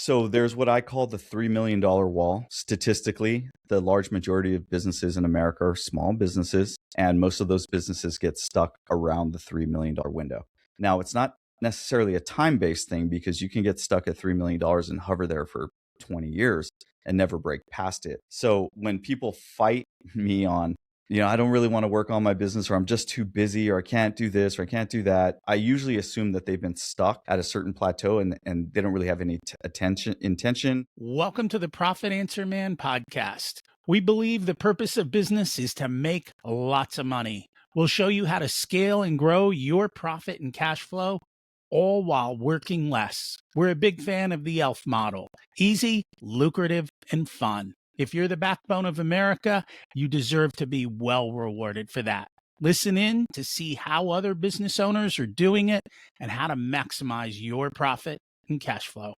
So there's what I call the $3 million wall. Statistically, the large majority of businesses in America are small businesses, and most of those businesses get stuck around the $3 million window. Now, it's not necessarily a time-based thing because you can get stuck at $3 million and hover there for 20 years and never break past it. So when people fight me on, I don't really want to work on my business, or I'm just too busy, or I can't do this, or I can't do that, I usually assume that they've been stuck at a certain plateau and they don't really have any intention. Welcome to the Profit Answer Man podcast. We believe the purpose of business is to make lots of money. We'll show you how to scale and grow your profit and cash flow, all while working less. We're a big fan of the ELF model: easy, lucrative, and fun. If you're the backbone of America, you deserve to be well rewarded for that. Listen in to see how other business owners are doing it and how to maximize your profit and cash flow.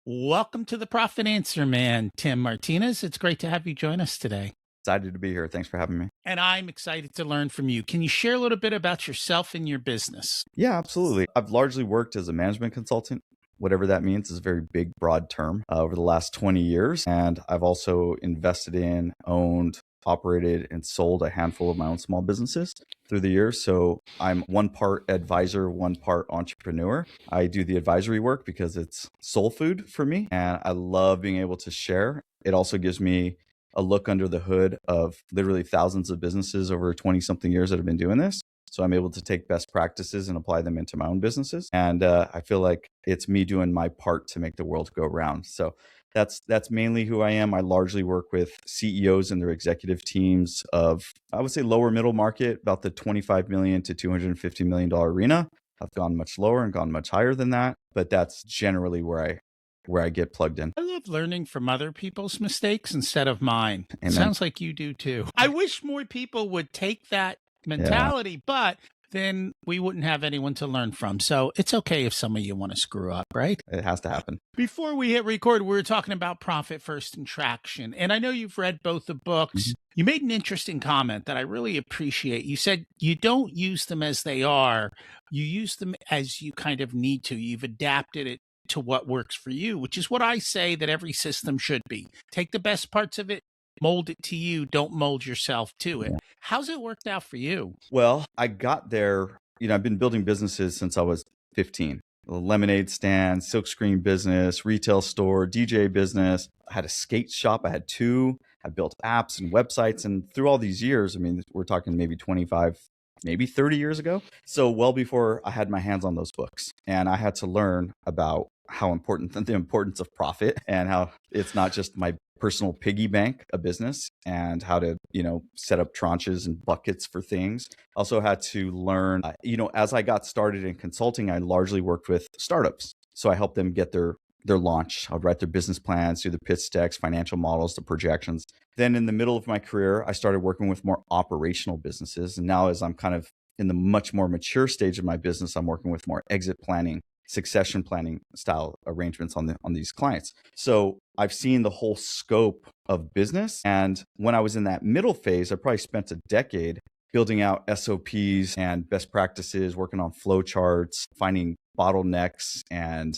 Welcome to the Profit Answer Man, Tim Martinez. It's great to have you join us today. Excited to be here. Thanks for having me. And I'm excited to learn from you. Can you share a little bit about yourself and your business? Yeah, absolutely. I've largely worked as a management consultant. Whatever that means is a very big, broad term over the last 20 years. And I've also invested in, owned, operated, and sold a handful of my own small businesses through the years. So I'm one part advisor, one part entrepreneur. I do the advisory work because it's soul food for me, and I love being able to share. It also gives me a look under the hood of literally thousands of businesses over 20 something years that have been doing this. So I'm able to take best practices and apply them into my own businesses. And I feel like it's me doing my part to make the world go round. So that's mainly who I am. I largely work with CEOs and their executive teams of, I would say, lower middle market, about the $25 million to $250 million arena. I've gone much lower and gone much higher than that, but that's generally where I get plugged in. I love learning from other people's mistakes instead of mine. Amen. Sounds like you do too. I wish more people would take that mentality, but then we wouldn't have anyone to learn from. So it's okay if some of you want to screw up, right? It has to happen. Before we hit record, we were talking about Profit First and Traction. And I know you've read both the books. Mm-hmm. You made an interesting comment that I really appreciate. You said you don't use them as they are. You use them as you kind of need to. You've adapted it to what works for you, which is what I say that every system should be. Take the best parts of it, mold it to you, don't mold yourself to it. Yeah. How's it worked out for you? Well, I got there, I've been building businesses since I was 15. A lemonade stand, silkscreen business, retail store, DJ business. I had a skate shop. I had two. I built apps and websites. And through all these years, we're talking maybe 25, maybe 30 years ago. So well before I had my hands on those books. And I had to learn about how important, the importance of profit, and how it's not just my personal piggy bank, a business, and how to, set up tranches and buckets for things. Also had to learn, as I got started in consulting, I largely worked with startups. So I helped them get their launch. I'd write their business plans, do the pitch decks, financial models, the projections. Then in the middle of my career, I started working with more operational businesses. And now as I'm kind of in the much more mature stage of my business, I'm working with more exit planning, succession planning style arrangements on these clients. So I've seen the whole scope of business. And when I was in that middle phase, I probably spent a decade building out SOPs and best practices, working on flow charts, finding bottlenecks, and,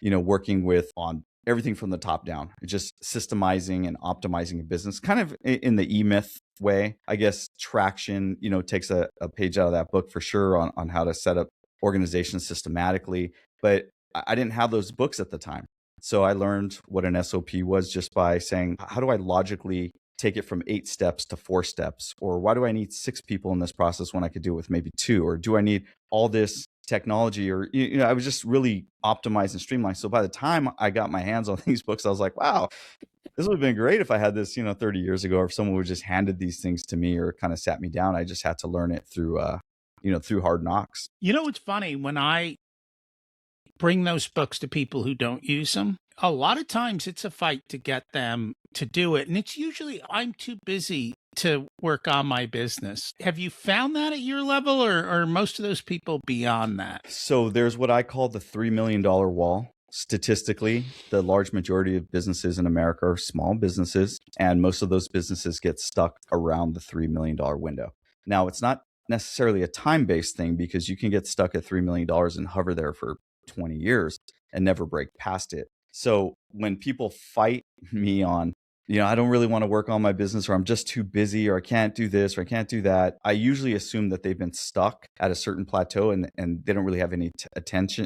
working on everything from the top down, just systemizing and optimizing a business, kind of in the E-Myth way. I guess Traction, takes a page out of that book for sure on how to set up organizations systematically. But I didn't have those books at the time. So I learned what an SOP was just by saying, how do I logically take it from 8 steps to 4 steps? Or why do I need 6 people in this process when I could do it with maybe 2? Or do I need all this technology? Or, I was just really optimized and streamlined. So by the time I got my hands on these books, I was like, wow, this would have been great if I had this, 30 years ago, or if someone would just handed these things to me or kind of sat me down. I just had to learn it through hard knocks. It's funny when I bring those books to people who don't use them. A lot of times it's a fight to get them to do it. And it's usually, I'm too busy to work on my business. Have you found that at your level, or are most of those people beyond that? So there's what I call the $3 million wall. Statistically, the large majority of businesses in America are small businesses, and most of those businesses get stuck around the $3 million window. Now, it's not necessarily a time-based thing because you can get stuck at $3 million and hover there for 20 years and never break past it. So when people fight me on, I don't really want to work on my business, or I'm just too busy, or I can't do this, or I can't do that, I usually assume that they've been stuck at a certain plateau, and they don't really have any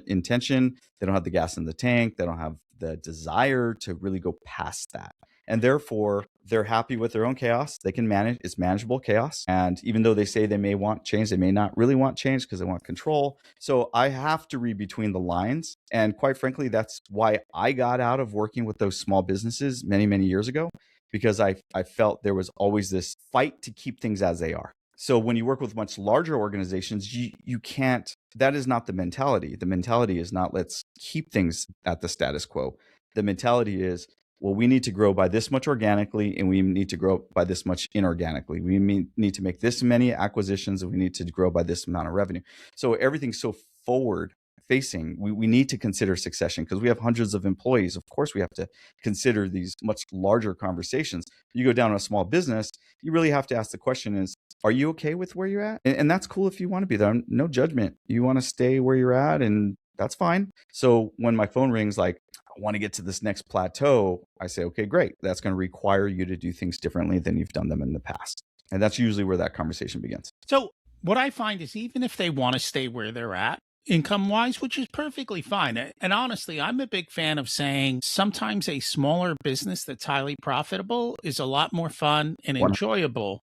intention. They don't have the gas in the tank. They don't have the desire to really go past that. And therefore, they're happy with their own chaos. They can manage, it's manageable chaos. And even though they say they may want change, they may not really want change because they want control. So I have to read between the lines. And quite frankly, that's why I got out of working with those small businesses many, many years ago, because I felt there was always this fight to keep things as they are. So when you work with much larger organizations, you can't, that is not the mentality. The mentality is not, let's keep things at the status quo. The mentality is, well, we need to grow by this much organically, and we need to grow by this much inorganically. We need to make this many acquisitions, and we need to grow by this amount of revenue. So everything's so forward facing. We need to consider succession because we have hundreds of employees. Of course, we have to consider these much larger conversations. You go down to a small business, you really have to ask the question is, are you okay with where you're at? And that's cool if you want to be there. No judgment. You want to stay where you're at, and that's fine. So when my phone rings, like, I want to get to this next plateau, I say, okay, great. That's going to require you to do things differently than you've done them in the past. And that's usually where that conversation begins. So what I find is even if they want to stay where they're at, income wise, which is perfectly fine. And honestly, I'm a big fan of saying sometimes a smaller business that's highly profitable is a lot more fun and enjoyable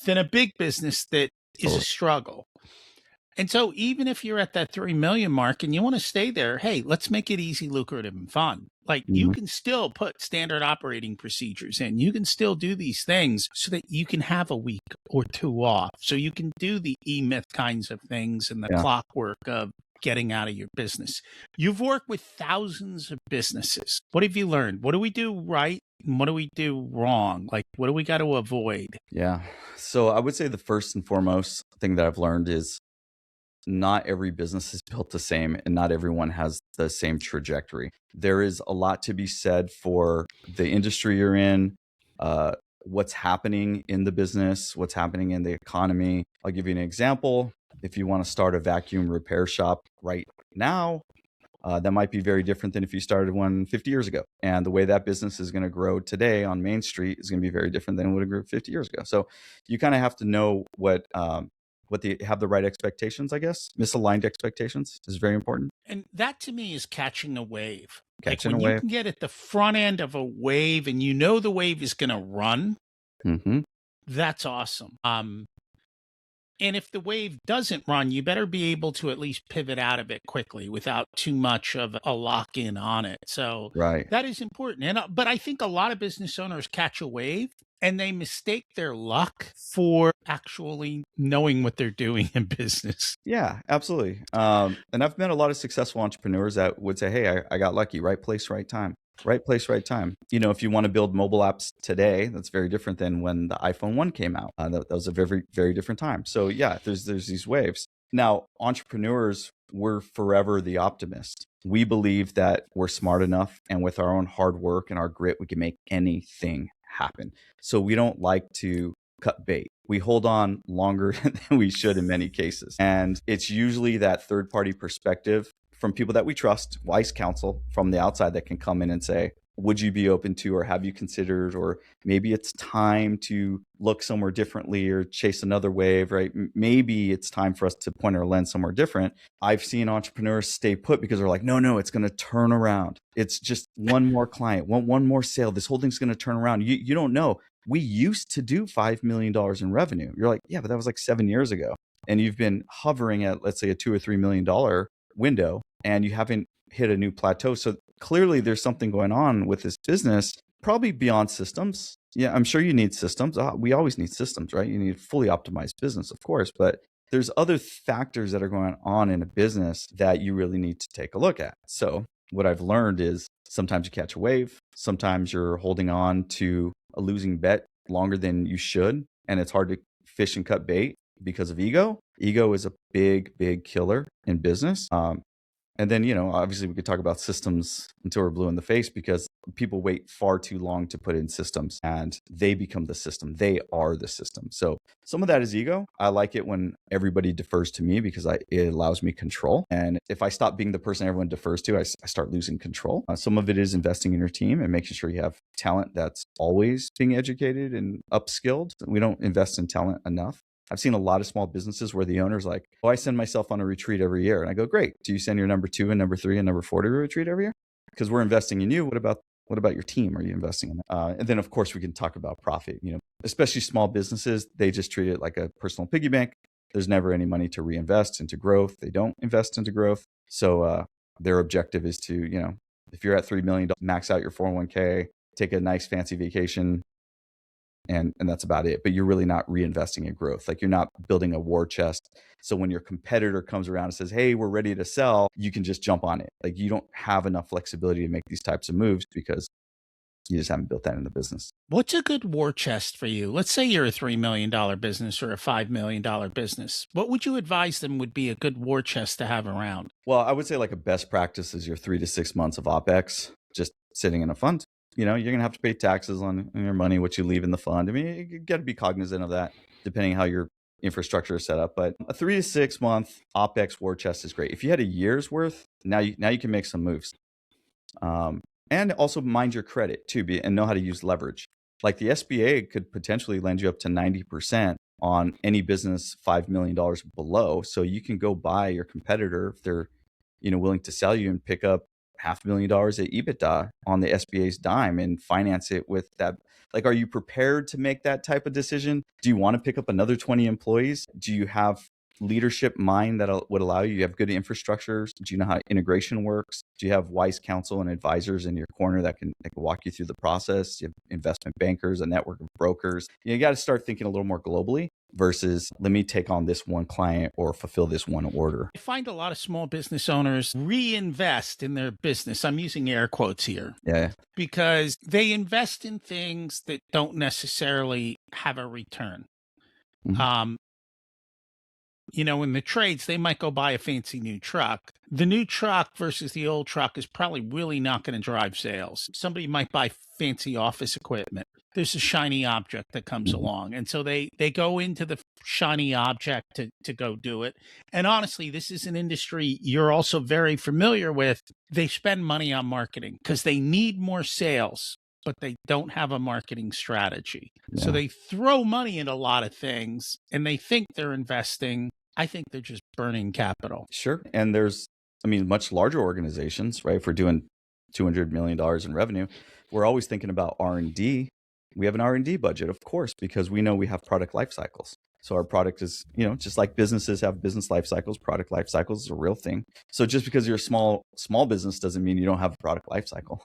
than a big business that is a struggle. And so even if you're at that 3 million mark and you want to stay there, hey, let's make it easy, lucrative, and fun. Like you can still put standard operating procedures in. You can still do these things so that you can have a week or two off. So you can do the E-Myth kinds of things and the clockwork of getting out of your business. You've worked with thousands of businesses. What have you learned? What do we do right? And what do we do wrong? Like, what do we got to avoid? Yeah. So I would say the first and foremost thing that I've learned is not every business is built the same, and not everyone has the same trajectory. There is a lot to be said for the industry you're in, what's happening in the business, what's happening in the economy. I'll give you an example. If you want to start a vacuum repair shop right now, that might be very different than if you started one 50 years ago. And the way that business is going to grow today on Main Street is going to be very different than it would have grown 50 years ago. So you kind of have to know what they have the right expectations, I guess. Misaligned expectations is very important. And that to me is catching a wave. Catching like when a wave. you can get at the front end of a wave and you know the wave is going to run, that's awesome. And if the wave doesn't run, you better be able to at least pivot out of it quickly without too much of a lock-in on it. So that is important. And but I think a lot of business owners catch a wave and they mistake their luck for actually knowing what they're doing in business. Yeah, absolutely. And I've met a lot of successful entrepreneurs that would say, hey, I got lucky, right place, right time. Right place, right time. If you want to build mobile apps today, that's very different than when the iPhone 1 came out. That was a very, very different time. So yeah, there's these waves. Now, entrepreneurs, we're forever the optimist. We believe that we're smart enough, and with our own hard work and our grit, we can make anything happen. So we don't like to cut bait. We hold on longer than we should in many cases. And it's usually that third-party perspective from people that we trust, wise counsel from the outside that can come in and say, would you be open to, or have you considered, or maybe it's time to look somewhere differently or chase another wave, right? Maybe it's time for us to point our lens somewhere different. I've seen entrepreneurs stay put because they're like, no, it's going to turn around. It's just one more client, one more sale. This whole thing's going to turn around. You don't know. We used to do $5 million in revenue. You're like, yeah, but that was like 7 years ago. And you've been hovering at, let's say, a $2 or $3 million window, and you haven't hit a new plateau. So clearly there's something going on with this business, probably beyond systems. Yeah, I'm sure you need systems. We always need systems, right? You need a fully optimized business, of course, but there's other factors that are going on in a business that you really need to take a look at. So what I've learned is sometimes you catch a wave, sometimes you're holding on to a losing bet longer than you should, and it's hard to fish and cut bait because of ego. Ego is a big, big killer in business. And then, obviously we could talk about systems until we're blue in the face, because people wait far too long to put in systems and they become the system. They are the system. So some of that is ego. I like it when everybody defers to me because it allows me control. And if I stop being the person everyone defers to, I start losing control. Some of it is investing in your team and making sure you have talent that's always being educated and upskilled. We don't invest in talent enough. I've seen a lot of small businesses where the owner's like, oh, I send myself on a retreat every year. And I go, great. Do you send your number 2 and number 3 and number 4 to a retreat every year? Because we're investing in you. What about your team? Are you investing in that? And then, of course, we can talk about profit. Especially small businesses, they just treat it like a personal piggy bank. There's never any money to reinvest into growth. They don't invest into growth. So their objective is to, if you're at $3 million, max out your 401k, take a nice fancy vacation, and that's about it. But you're really not reinvesting in growth. Like, you're not building a war chest. So when your competitor comes around and says, hey, we're ready to sell, you can just jump on it. Like, you don't have enough flexibility to make these types of moves because you just haven't built that in the business. What's a good war chest for you? Let's say you're a $3 million business or a $5 million business. What would you advise them would be a good war chest to have around? Well, I would say like a best practice is your 3 to 6 months of OpEx just sitting in a fund. You're going to have to pay taxes on your money, what you leave in the fund. I mean, you got to be cognizant of that depending how your infrastructure is set up. But a 3 to 6 month OpEx war chest is great. If you had a year's worth, now you can make some moves. And also mind your credit too, and know how to use leverage. Like the SBA could potentially lend you up to 90% on any business $5 million below. So you can go buy your competitor if they're, willing to sell you and pick up $500,000 at EBITDA on the SBA's dime and finance it with that. Like, are you prepared to make that type of decision? Do you want to pick up another 20 employees? Do you have leadership mind that would allow you? You have good infrastructure? Do you know how integration works? Do you have wise counsel and advisors in your corner that can walk you through the process? Do you have investment bankers, a network of brokers? You got to start thinking a little more globally versus let me take on this one client or fulfill this one order. I find a lot of small business owners reinvest in their business. I'm using air quotes here. Yeah. Because they invest in things that don't necessarily have a return. Mm-hmm. In the trades, they might go buy a fancy new truck. The new truck versus the old truck is probably really not going to drive sales. Somebody might buy fancy office equipment. There's a shiny object that comes along. And so they go into the shiny object to go do it. And honestly, this is an industry you're also very familiar with. They spend money on marketing because they need more sales, but they don't have a marketing strategy. Yeah. So they throw money into a lot of things and they think they're investing. I think they're just burning capital. Sure. And there's, much larger organizations, right? If we're doing $200 million in revenue, we're always thinking about R&D. We have an R&D budget, of course, because we know we have product life cycles. So our product is, just like businesses have business life cycles, product life cycles is a real thing. So just because you're a small business doesn't mean you don't have a product life cycle.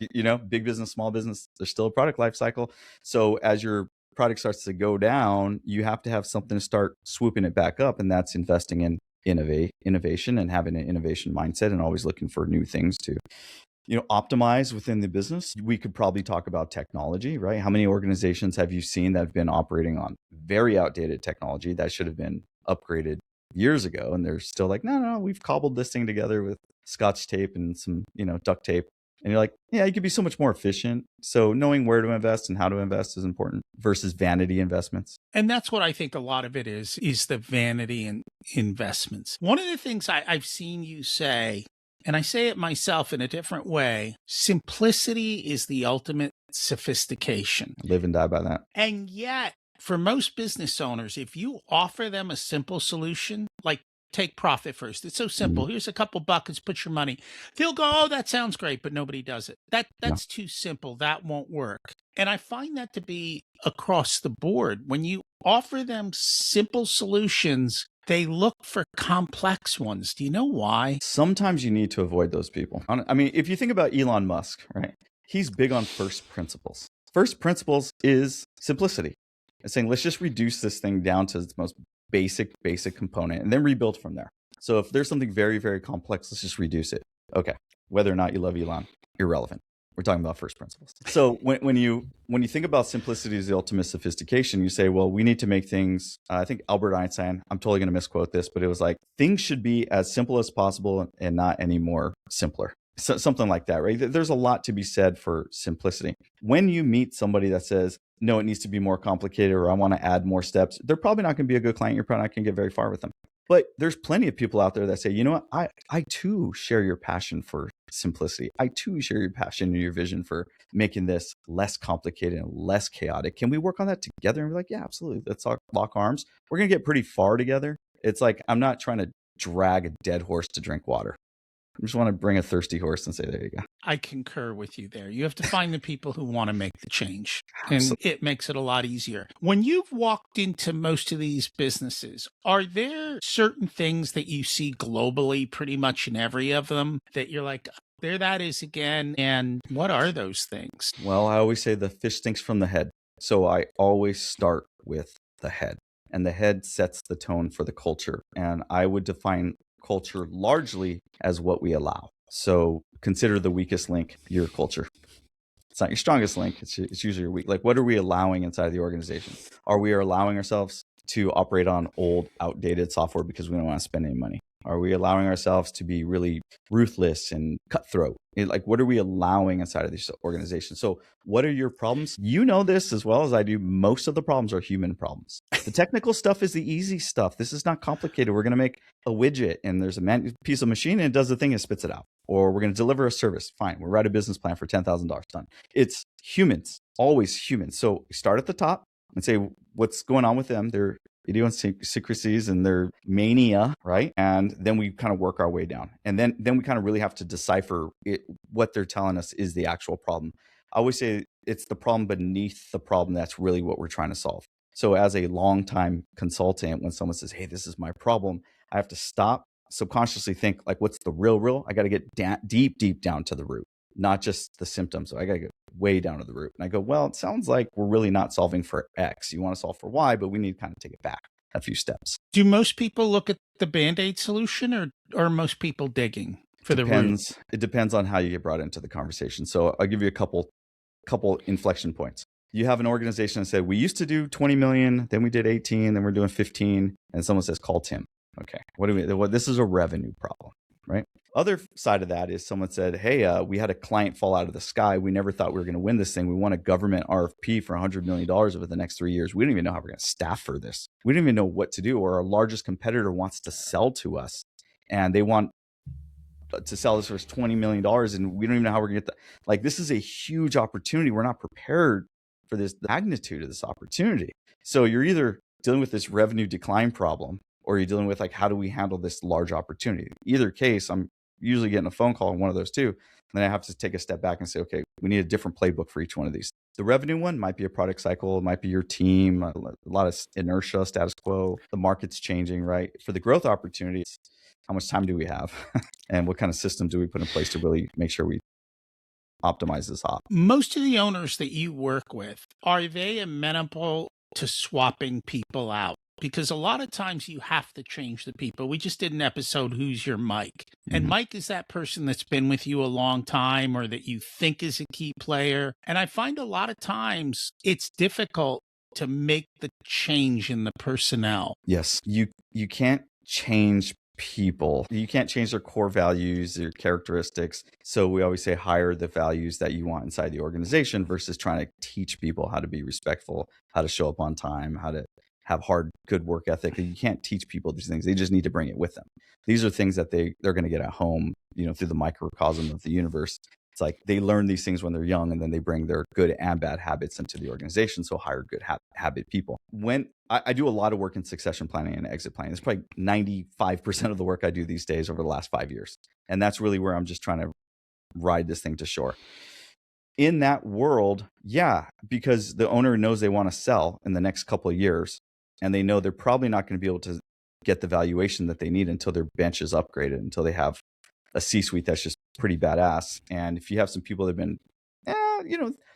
Big business, small business, there's still a product life cycle. So as your product starts to go down, you have to have something to start swooping it back up. And that's investing in innovation and having an innovation mindset and always looking for new things to optimize within the business. We could probably talk about technology, right? How many organizations have you seen that have been operating on very outdated technology that should have been upgraded years ago? And they're still like, no, we've cobbled this thing together with Scotch tape and some, duct tape. And you're like, yeah, you could be so much more efficient. So knowing where to invest and how to invest is important versus vanity investments. And that's what I think a lot of it is the vanity and investments. One of the things I've seen you say, and I say it myself in a different way, simplicity is the ultimate sophistication. I live and die by that. And yet, for most business owners, if you offer them a simple solution, like take profit first. It's so simple. Here's a couple buckets, put your money. They'll go, oh, that sounds great, but nobody does it. That's too simple. That won't work. And I find that to be across the board. When you offer them simple solutions, they look for complex ones. Do you know why? Sometimes you need to avoid those people. If you think about Elon Musk, right? He's big on first principles. First principles is simplicity. It's saying, let's just reduce this thing down to its most basic component and then rebuild from there. So if there's something very, very complex, let's just reduce it. Okay. Whether or not you love Elon, irrelevant. We're talking about first principles. So when you think about simplicity as the ultimate sophistication, you say, well, we need to make things. I think Albert Einstein. I'm totally going to misquote this, but it was like things should be as simple as possible and not any more simpler. So, something like that, right? There's a lot to be said for simplicity. When you meet somebody that says, no, it needs to be more complicated, or I want to add more steps, they're probably not going to be a good client. You're probably not going to get very far with them. But there's plenty of people out there that say, you know what, I too share your passion for simplicity. I too share your passion and your vision for making this less complicated and less chaotic. Can we work on that together? And we're like, yeah, absolutely. Let's lock arms. We're going to get pretty far together. It's like, I'm not trying to drag a dead horse to drink water. I just want to bring a thirsty horse and say, there you go. I concur with you there. You have to find the people who want to make the change, and Absolutely. it makes it a lot easier. When you've walked into most of these businesses, are there certain things that you see globally, pretty much in every of them, that you're like, there that is again? And what are those things? Well, I always say the fish stinks from the head. So I always start with the head, and the head sets the tone for the culture. And I would define culture largely as what we allow. So consider the weakest link your culture. It's not your strongest link. It's usually your weak. Like, what are we allowing inside of the organization? Are we allowing ourselves to operate on old, outdated software because we don't want to spend any money? Are we allowing ourselves to be really ruthless and cutthroat? Like, what are we allowing inside of this organization? So what are your problems? You know this as well as I do. Most of the problems are human problems. The technical stuff is the easy stuff. This is not complicated. We're going to make a widget and there's a piece of machine and it does the thing and spits it out. Or we're going to deliver a service. Fine. We'll write a business plan for $10,000 done. It's humans, always humans. So start at the top and say, what's going on with them? Their idiosyncrasies and their mania, right? And then we kind of work our way down. And then we kind of really have to decipher what they're telling us is the actual problem. I always say it's the problem beneath the problem that's really what we're trying to solve. So as a longtime consultant, when someone says, hey, this is my problem, I have to stop, subconsciously think like, what's the real? I got to get deep down to the root, not just the symptoms. So I got to get way down to the root. And I go, well, it sounds like we're really not solving for X. You want to solve for Y, but we need to kind of take it back a few steps. Do most people look at the Band-Aid solution, or are most people digging for the root? It depends on how you get brought into the conversation. So I'll give you a couple inflection points. You have an organization that said, we used to do 20 million, then we did 18, then we're doing 15. And someone says, call Tim. Okay. This is a revenue problem, right? Other side of that is someone said, hey, we had a client fall out of the sky. We never thought we were going to win this thing. We won a government RFP for $100 million over the next 3 years. We don't even know how we're going to staff for this. We don't even know what to do. Or our largest competitor wants to sell to us and they want to sell this for $20 million. And we don't even know how we're going to get that. Like, this is a huge opportunity. We're not prepared for this magnitude of this opportunity. So you're either dealing with this revenue decline problem, or you're dealing with like, how do we handle this large opportunity? Either case, I'm usually getting a phone call on one of those two. And then I have to take a step back and say, okay, we need a different playbook for each one of these. The revenue one might be a product cycle. It might be your team, a lot of inertia, status quo. The market's changing, right? For the growth opportunities, how much time do we have? And what kind of system do we put in place to really make sure we optimize this op? Most of the owners that you work with, are they amenable to swapping people out? Because a lot of times you have to change the people. We just did an episode, Who's Your Mike? And Mike is that person that's been with you a long time or that you think is a key player. And I find a lot of times it's difficult to make the change in the personnel. Yes, you can't change people. You can't change their core values, their characteristics. So we always say hire the values that you want inside the organization versus trying to teach people how to be respectful, how to show up on time, how to have good work ethic. You can't teach people these things. They just need to bring it with them. These are things that they're going to get at home, through the microcosm of the universe. It's like they learn these things when they're young, and then they bring their good and bad habits into the organization. So hire good habit people. When I do a lot of work in succession planning and exit planning, it's probably 95% of the work I do these days over the last 5 years. And that's really where I'm just trying to ride this thing to shore. In that world, yeah, because the owner knows they want to sell in the next couple of years, and they know they're probably not going to be able to get the valuation that they need until their bench is upgraded, until they have a C-suite that's just pretty badass. And if you have some people that have been,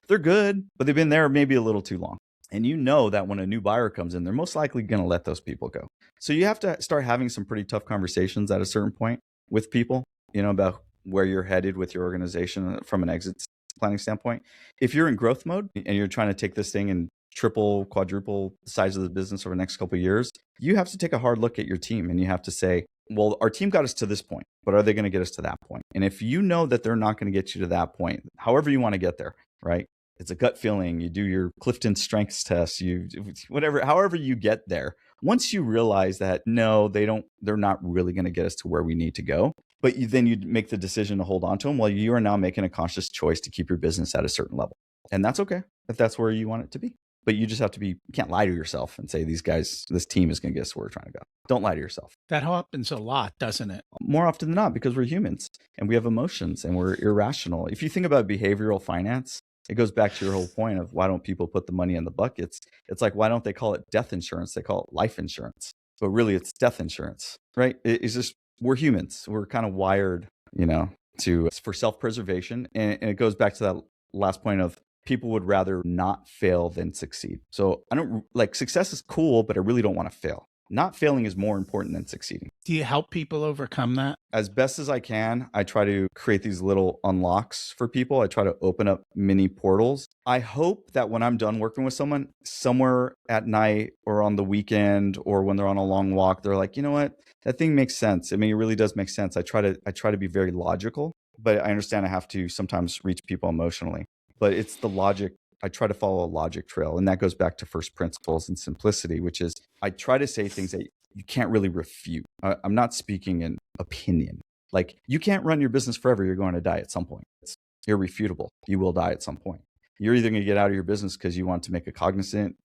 they're good, but they've been there maybe a little too long. And you know that when a new buyer comes in, they're most likely going to let those people go. So you have to start having some pretty tough conversations at a certain point with people, about where you're headed with your organization from an exit planning standpoint. If you're in growth mode and you're trying to take this thing and triple, quadruple the size of the business over the next couple of years, you have to take a hard look at your team and you have to say, well, our team got us to this point, but are they going to get us to that point? And if you know that they're not going to get you to that point, however you want to get there, right? It's a gut feeling. You do your Clifton strengths test, however you get there. Once you realize that, no, they're not really going to get us to where we need to go. But then you make the decision to hold on to them. Well, you are now making a conscious choice to keep your business at a certain level. And that's okay if that's where you want it to be. But you just have to you can't lie to yourself and say, this team is going to get us where we're trying to go. Don't lie to yourself. That happens a lot, doesn't it? More often than not, because we're humans and we have emotions and we're irrational. If you think about behavioral finance, it goes back to your whole point of why don't people put the money in the buckets? It's like, why don't they call it death insurance? They call it life insurance. But really it's death insurance, right? It's just, we're humans. We're kind of wired, for self-preservation. And it goes back to that last point of people would rather not fail than succeed. So success is cool, but I really don't want to fail. Not failing is more important than succeeding. Do you help people overcome that? As best as I can, I try to create these little unlocks for people. I try to open up mini portals. I hope that when I'm done working with someone, somewhere at night or on the weekend or when they're on a long walk, they're like, you know what? That thing makes sense. I mean, it really does make sense. I try to be very logical, but I understand I have to sometimes reach people emotionally. But it's the logic. I try to follow a logic trail. And that goes back to first principles and simplicity, which is I try to say things that you can't really refute. I'm not speaking in opinion. Like, you can't run your business forever. You're going to die at some point. It's irrefutable. You will die at some point. You're either going to get out of your business because you want to make a cognizant,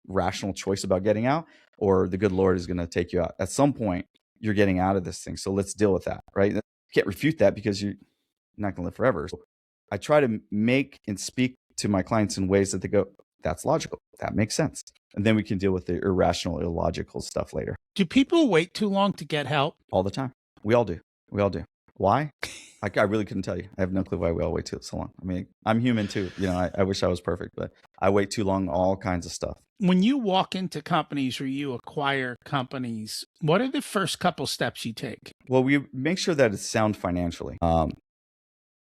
rational choice about getting out, or the good Lord is going to take you out. At some point, you're getting out of this thing. So let's deal with that, right? You can't refute that because you're not going to live forever. So I try to make and speak to my clients in ways that they go, that's logical. That makes sense. And then we can deal with the irrational, illogical stuff later. Do people wait too long to get help? All the time. We all do. Why? I really couldn't tell you. I have no clue why we all wait so long. I mean, I'm human too. I wish I was perfect, but I wait too long, all kinds of stuff. When you walk into companies or you acquire companies, what are the first couple steps you take? Well, we make sure that it's sound financially.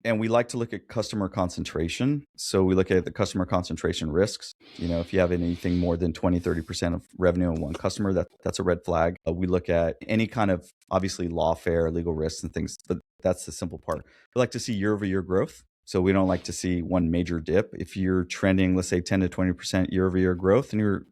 And we like to look at customer concentration. So we look at the customer concentration risks. If you have anything more than 20, 30% of revenue in one customer, that's a red flag. We look at any kind of, obviously, lawfare, legal risks and things, but that's the simple part. We like to see year-over-year growth. So we don't like to see one major dip. If you're trending, let's say 10 to 20% year-over-year growth and you're,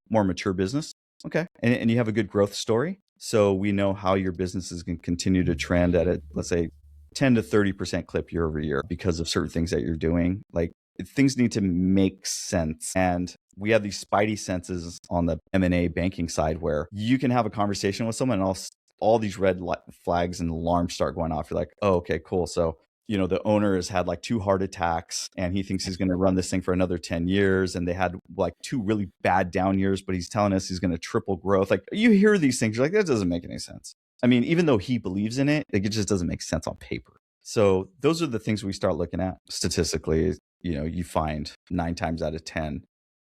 more mature business, okay, and you have a good growth story. So we know how your business is going to continue to trend at a, let's say, 10 to 30% clip year over year because of certain things that you're doing. Like, things need to make sense. And we have these spidey senses on the M&A banking side where you can have a conversation with someone and all these red flags and alarms start going off. You're like, oh, okay, cool. So, the owner has had like 2 heart attacks and he thinks he's going to run this thing for another 10 years. And they had like 2 really bad down years, but he's telling us he's going to triple growth. Like, you hear these things, you're like, that doesn't make any sense. I mean, even though he believes in it, it just doesn't make sense on paper. So those are the things we start looking at statistically. You find 9 times out of 10,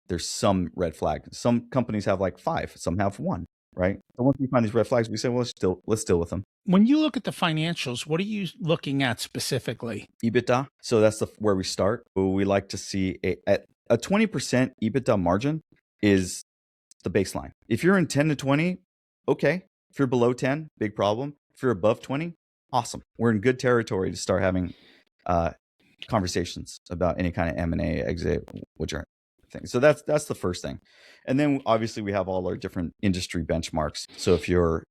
there's some red flag. Some companies have like 5, some have 1, right? So once we find these red flags, we say, well, let's deal with them. When you look at the financials, what are you looking at specifically? EBITDA. So that's where we start. We like to see a 20% EBITDA margin is the baseline. If you're in 10 to 20, okay. If you're below 10, big problem. If you're above 20, awesome. We're in good territory to start having conversations about any kind of M&A, exit, whichever thing. So that's the first thing. And then obviously we have all our different industry benchmarks. So if you're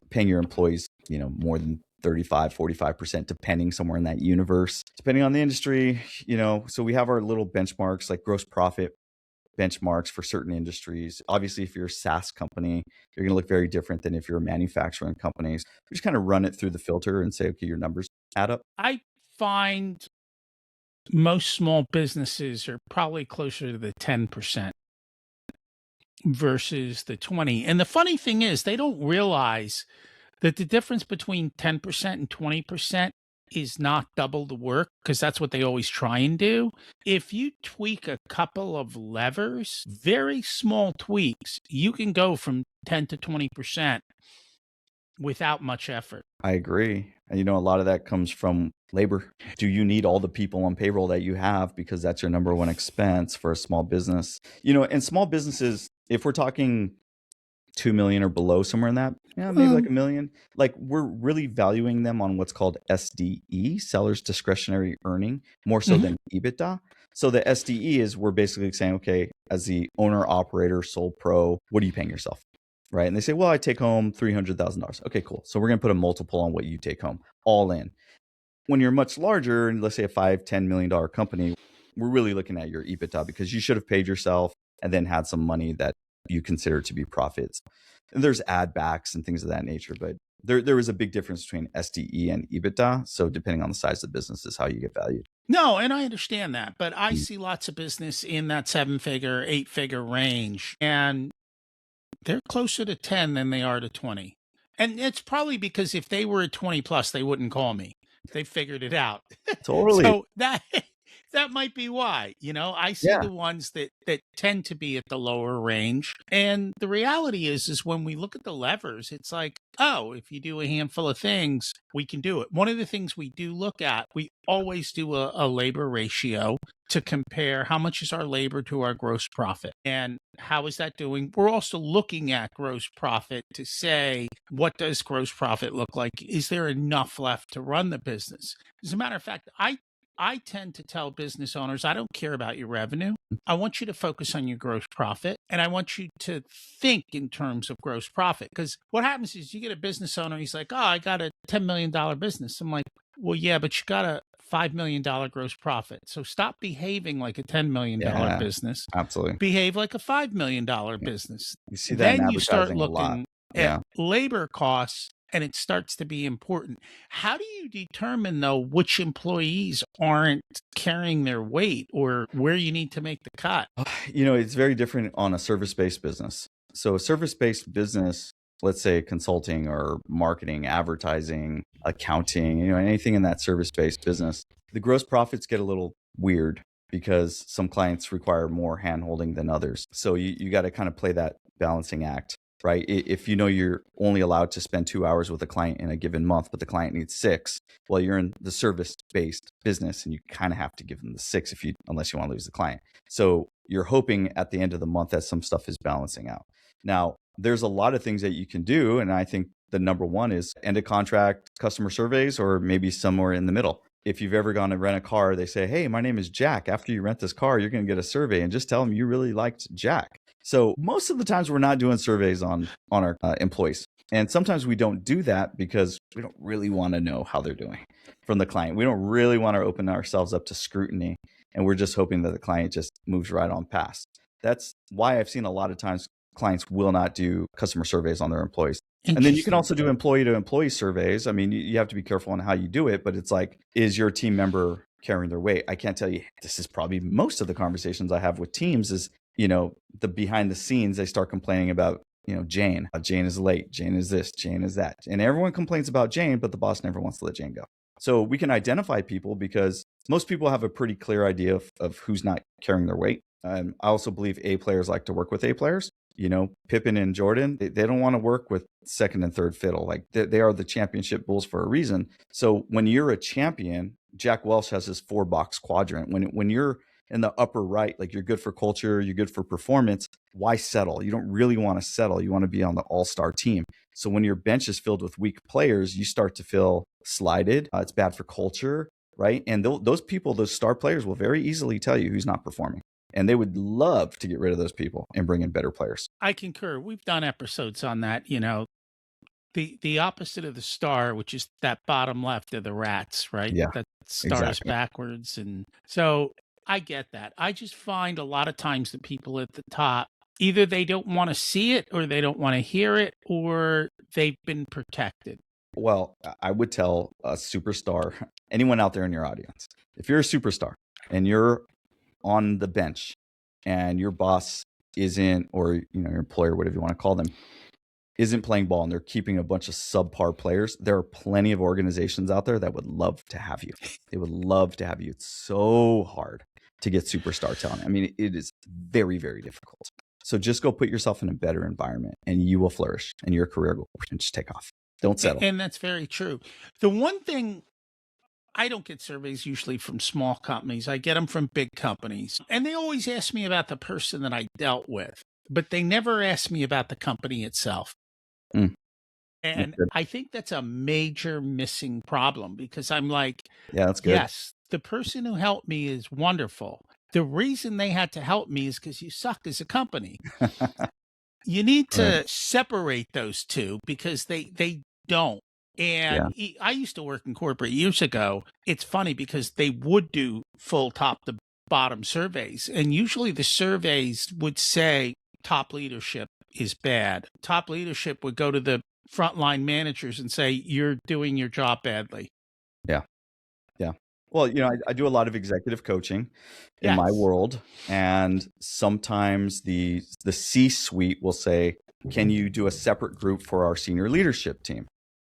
paying your employees, more than 35, 45%, depending somewhere in that universe, depending on the industry, so we have our little benchmarks like gross profit benchmarks for certain industries. Obviously, if you're a SaaS company, you're going to look very different than if you're a manufacturing company. So we just kind of run it through the filter and say, okay, your numbers add up. I find most small businesses are probably closer to the 10% versus the 20. And the funny thing is, they don't realize that the difference between 10% and 20% is not double the work, because that's what they always try and do. If you tweak a couple of levers, very small tweaks, you can go from 10 to 20% without much effort. I agree. And a lot of that comes from labor. Do you need all the people on payroll that you have because that's your number one expense for a small business? And small businesses, if we're talking 2 million or below, somewhere in that, yeah, maybe like a million. Like, we're really valuing them on what's called SDE, seller's discretionary earning, more so than EBITDA. So the SDE is, we're basically saying, okay, as the owner, operator, sole pro, what are you paying yourself? Right. And they say, well, I take home $300,000. Okay, cool. So we're going to put a multiple on what you take home, all in. When you're much larger, and let's say a $5-10 million company, we're really looking at your EBITDA, because you should have paid yourself and then had some money that you consider to be profits. And there's add backs and things of that nature, but there is a big difference between SDE and EBITDA. So depending on the size of the business is how you get valued. No, and I understand that, but I Mm. see lots of business in that 7-figure, 8-figure range, and they're closer to 10 than they are to 20. And it's probably because if they were at 20 plus, they wouldn't call me. They figured it out. Totally. So that might be why. I see Yeah. the ones that tend to be at the lower range. And the reality is when we look at the levers, it's like, oh, if you do a handful of things, we can do it. One of the things we do look at, we always do a labor ratio to compare how much is our labor to our gross profit and how is that doing. We're also looking at gross profit to say, what does gross profit look like? Is there enough left to run the business? As a matter of fact, I tend to tell business owners, I don't care about your revenue. I want you to focus on your gross profit, and I want you to think in terms of gross profit. Because what happens is you get a business owner, he's like, oh, I got a $10 million business. I'm like, well, yeah, but you got a $5 million gross profit. So stop behaving like a $10 million Yeah, business. absolutely. Behave like a $5 million business. You see that in Then you start advertising a lot. looking Yeah. at labor costs, and it starts to be important. How do you determine, though, which employees aren't carrying their weight or where you need to make the cut? It's very different on a service-based business. So a service-based business, let's say consulting or marketing, advertising, accounting, anything in that service-based business, the gross profits get a little weird because some clients require more handholding than others. So you got to kind of play that balancing act, right? If you're only allowed to spend 2 hours with a client in a given month, but the client needs 6, well, you're in the service-based business and you kind of have to give them the 6 unless you want to lose the client. So you're hoping at the end of the month that some stuff is balancing out. Now, there's a lot of things that you can do. And I think the number one is end of contract customer surveys, or maybe somewhere in the middle. If you've ever gone to rent a car, they say, hey, my name is Jack. After you rent this car, you're going to get a survey, and just tell them you really liked Jack. So most of the times we're not doing surveys on our employees. And sometimes we don't do that because we don't really want to know how they're doing from the client. We don't really want to open ourselves up to scrutiny. And we're just hoping that the client just moves right on past. That's why I've seen a lot of times clients will not do customer surveys on their employees. And then you can also do employee to employee surveys. I mean, you have to be careful on how you do it, but it's like, is your team member carrying their weight? I can't tell you. This is probably most of the conversations I have with teams is, the behind the scenes, they start complaining about, Jane. Jane is late. Jane is this. Jane is that. And everyone complains about Jane, but the boss never wants to let Jane go. So we can identify people because most people have a pretty clear idea of who's not carrying their weight. I also believe A players like to work with A players. Pippen and Jordan, they don't want to work with second and third fiddle. Like they are the championship bulls for a reason. So when you're a champion, Jack Welch has his 4-box quadrant. When you're in the upper right, like you're good for culture, you're good for performance, why settle? You don't really want to settle. You want to be on the all-star team. So when your bench is filled with weak players, you start to feel slighted. It's bad for culture, right? And those people, those star players will very easily tell you who's not performing. And they would love to get rid of those people and bring in better players. I concur. We've done episodes on that. The opposite of the star, which is that bottom left of the rats, right? Yeah, That stars exactly. backwards. And so I get that. I just find a lot of times the people at the top, either they don't want to see it or they don't want to hear it, or they've been protected. Well, I would tell a superstar, anyone out there in your audience, if you're a superstar and you're on the bench and your boss isn't, or your employer, whatever you want to call them, isn't playing ball and they're keeping a bunch of subpar players, there are plenty of organizations out there that would love to have you. They would love to have you. It's so hard to get superstar talent. I mean, it is very, very difficult. So just go put yourself in a better environment and you will flourish and your career will just take off. Don't settle. And that's very true. The one thing, I don't get surveys usually from small companies. I get them from big companies. And they always ask me about the person that I dealt with, but they never ask me about the company itself. Mm, that's And good. I think that's a major missing problem because I'm like, Yeah, that's good. yes, the person who helped me is wonderful. The reason they had to help me is because you suck as a company. You need Right. to separate those two because they don't. Yeah. And I used to work in corporate years ago. It's funny because they would do full top to bottom surveys. And usually the surveys would say top leadership is bad. Top leadership would go to the frontline managers and say, you're doing your job badly. Yeah. Yeah. Well, I do a lot of executive coaching in my Yes. world, and sometimes the C-suite will say, "Can you do a separate group for our senior leadership team?"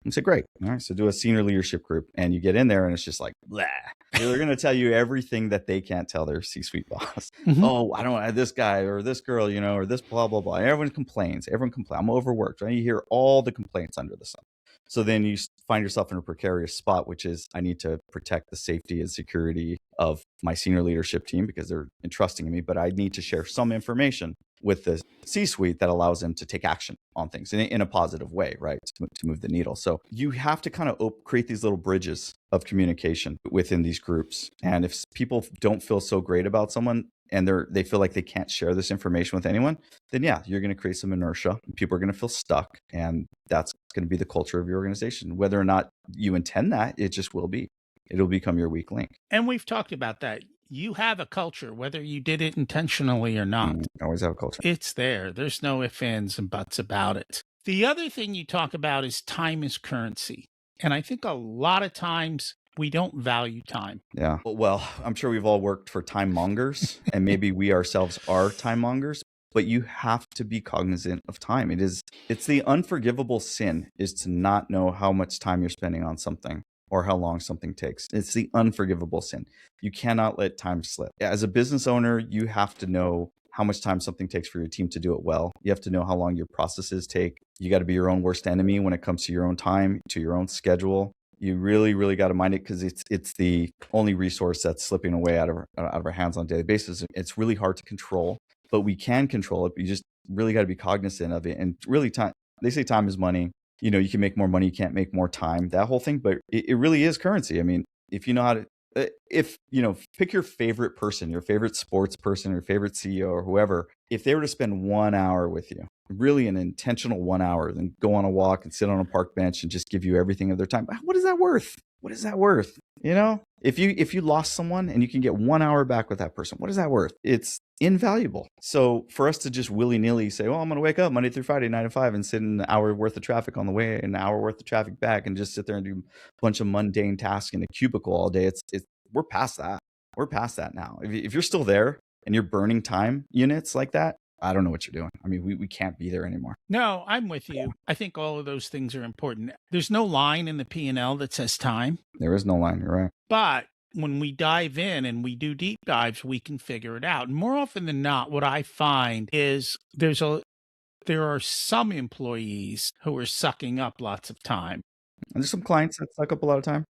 And say, "Great. All right, so do a senior leadership group." And you get in there and it's just like, blah. They're going to tell you everything that they can't tell their C-suite boss. Mhm. Oh, I don't want this guy or this girl, or this blah, blah, blah. Everyone complains. I'm overworked. Right? You hear all the complaints under the sun. So then you find yourself in a precarious spot, which is I need to protect the safety and security of my senior leadership team because they're entrusting in me, but I need to share some information with the C-suite that allows them to take action on things in a positive way, right? To move the needle. So you have to kind of create these little bridges of communication within these groups. And if people don't feel so great about someone and they feel like they can't share this information with anyone, then yeah, you're going to create some inertia. People are going to feel stuck, and that's going to be the culture of your organization. Whether or not you intend that, it just will be. It'll become your weak link. And we've talked about that. You have a culture, whether you did it intentionally or not. Always have a culture. It's there. There's no ifs, ands, and buts about it. The other thing you talk about is time is currency. And I think a lot of times we don't value time. Yeah. Well, I'm sure we've all worked for time mongers, and maybe we ourselves are time mongers, but you have to be cognizant of time. It's the unforgivable sin is to not know how much time you're spending on something or how long something takes. It's the unforgivable sin. You cannot let time slip. As a business owner, you have to know how much time something takes for your team to do it well. You have to know how long your processes take. You got to be your own worst enemy when it comes to your own time, to your own schedule. You really, really got to mind it because it's the only resource that's slipping away out of our hands on a daily basis. It's really hard to control, but we can control it. But you just really got to be cognizant of it. And really, time. They say time is money. You can make more money, you can't make more time. That whole thing, but it really is currency. I mean, if you know how to. Pick your favorite person, your favorite sports person, your favorite CEO or whoever, if they were to spend 1 hour with you, really an intentional 1 hour, then go on a walk and sit on a park bench and just give you everything of their time, what is that worth? What is that worth? If you lost someone and you can get 1 hour back with that person, what is that worth? It's invaluable. So for us to just willy-nilly say, well, I'm going to wake up Monday through Friday, 9 to 5 and sit in an hour worth of traffic on the way, an hour worth of traffic back, and just sit there and do a bunch of mundane tasks in a cubicle all day. We're past that. We're past that now. If you're still there and you're burning time units like that, I don't know what you're doing. I mean, we can't be there anymore. No, I'm with you. I think all of those things are important. There's no line in the P&L that says time. There is no line. You're right. But when we dive in and we do deep dives, we can figure it out. And more often than not, what I find is there are some employees who are sucking up lots of time. And there's some clients that suck up a lot of time.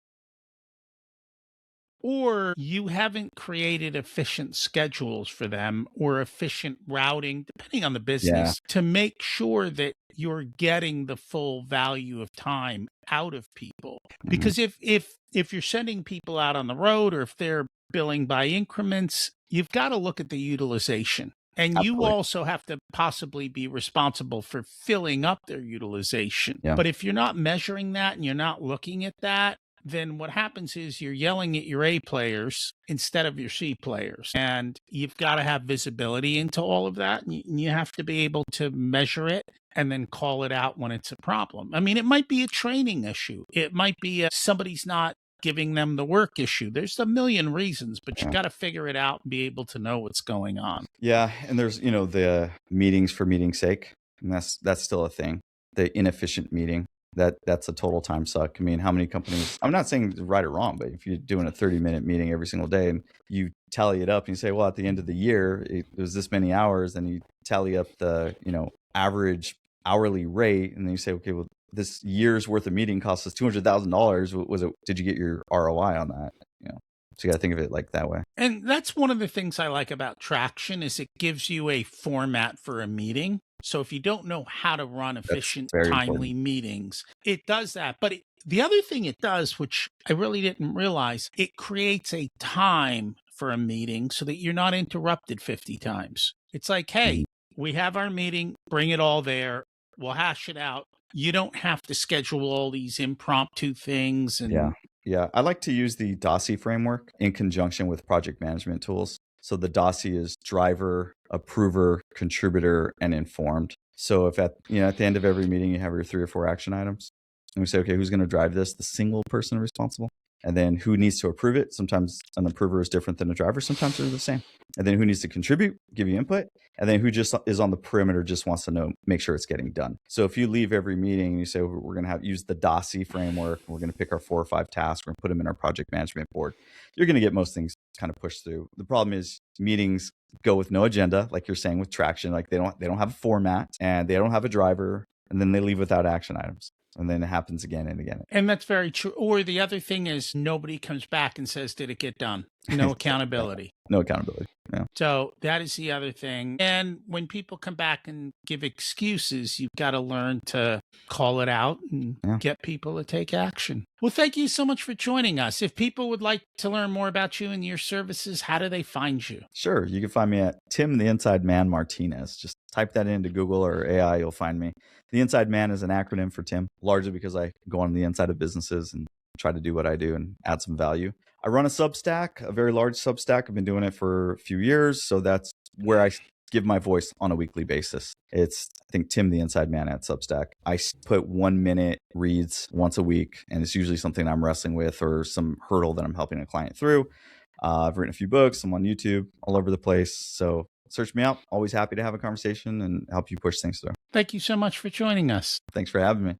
Or you haven't created efficient schedules for them or efficient routing, depending on the business, to make sure that you're getting the full value of time out of people. Because if you're sending people out on the road or if they're billing by increments, you've got to look at the utilization. And Absolutely. you also have to possibly be responsible for filling up their utilization. Yeah. But if you're not measuring that and you're not looking at that, then what happens is you're yelling at your A players instead of your C players. And you've got to have visibility into all of that. And you have to be able to measure it and then call it out when it's a problem. I mean, it might be a training issue. It might be somebody's not giving them the work issue. There's a million reasons, but you got to figure it out and be able to know what's going on. Yeah. And there's, the meetings for meeting's sake. And that's still a thing. The inefficient meeting. That's a total time suck. I mean, how many companies, I'm not saying right or wrong, but if you're doing a 30-minute meeting every single day and you tally it up and you say, well, at the end of the year, it was this many hours, and you tally up the, average hourly rate, and then you say, okay, well, this year's worth of meeting costs us $200,000. Did you get your ROI on that? So you got to think of it like that way. And that's one of the things I like about Traction is it gives you a format for a meeting. So if you don't know how to run efficient, timely meetings, it does that. But the other thing it does, which I really didn't realize, it creates a time for a meeting so that you're not interrupted 50 times. It's like, hey, we have our meeting, bring it all there. We'll hash it out. You don't have to schedule all these impromptu things. And yeah. I like to use the DOSI framework in conjunction with project management tools. So the DOSI is driver, approver, contributor, and informed. So if at the end of every meeting, you have your 3 or 4 action items, and we say, okay, who's going to drive this? The single person responsible. And then who needs to approve it? Sometimes an approver is different than a driver. Sometimes they're the same. And then who needs to contribute, give you input. And then who just is on the perimeter, just wants to make sure it's getting done. So if you leave every meeting and you say, we're going to use the DOSI framework, we're going to pick our 4 or 5 tasks, we're going to put them in our project management board, you're going to get most things kind of pushed through. The problem is meetings go with no agenda, like you're saying with Traction. Like they don't have a format, and they don't have a driver, and then they leave without action items. And then it happens again and again. And that's very true. Or the other thing is nobody comes back and says, did it get done? No accountability. No accountability. Yeah. So that is the other thing. And when people come back and give excuses, you've got to learn to call it out and get people to take action. Well, thank you so much for joining us. If people would like to learn more about you and your services, how do they find you? Sure. You can find me at Tim the Inside Man Martinez. Just type that into Google or AI, you'll find me. The Inside Man is an acronym for Tim, largely because I go on the inside of businesses and try to do what I do and add some value. I run a Substack, a very large Substack. I've been doing it for a few years. So that's where I give my voice on a weekly basis. It's, I think, Tim the Inside Man at Substack. I put 1-minute reads once a week, and it's usually something I'm wrestling with or some hurdle that I'm helping a client through. I've written a few books. I'm on YouTube, all over the place. So search me out. Always happy to have a conversation and help you push things through. Thank you so much for joining us. Thanks for having me.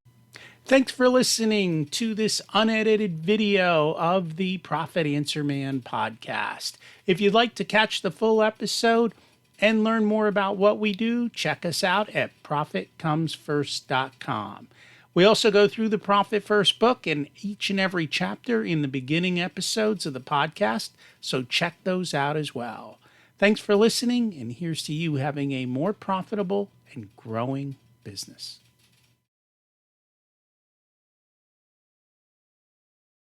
Thanks for listening to this unedited video of the Profit Answer Man podcast. If you'd like to catch the full episode and learn more about what we do, check us out at profitcomesfirst.com. We also go through the Profit First book in each and every chapter in the beginning episodes of the podcast, so check those out as well. Thanks for listening, and here's to you having a more profitable and growing business.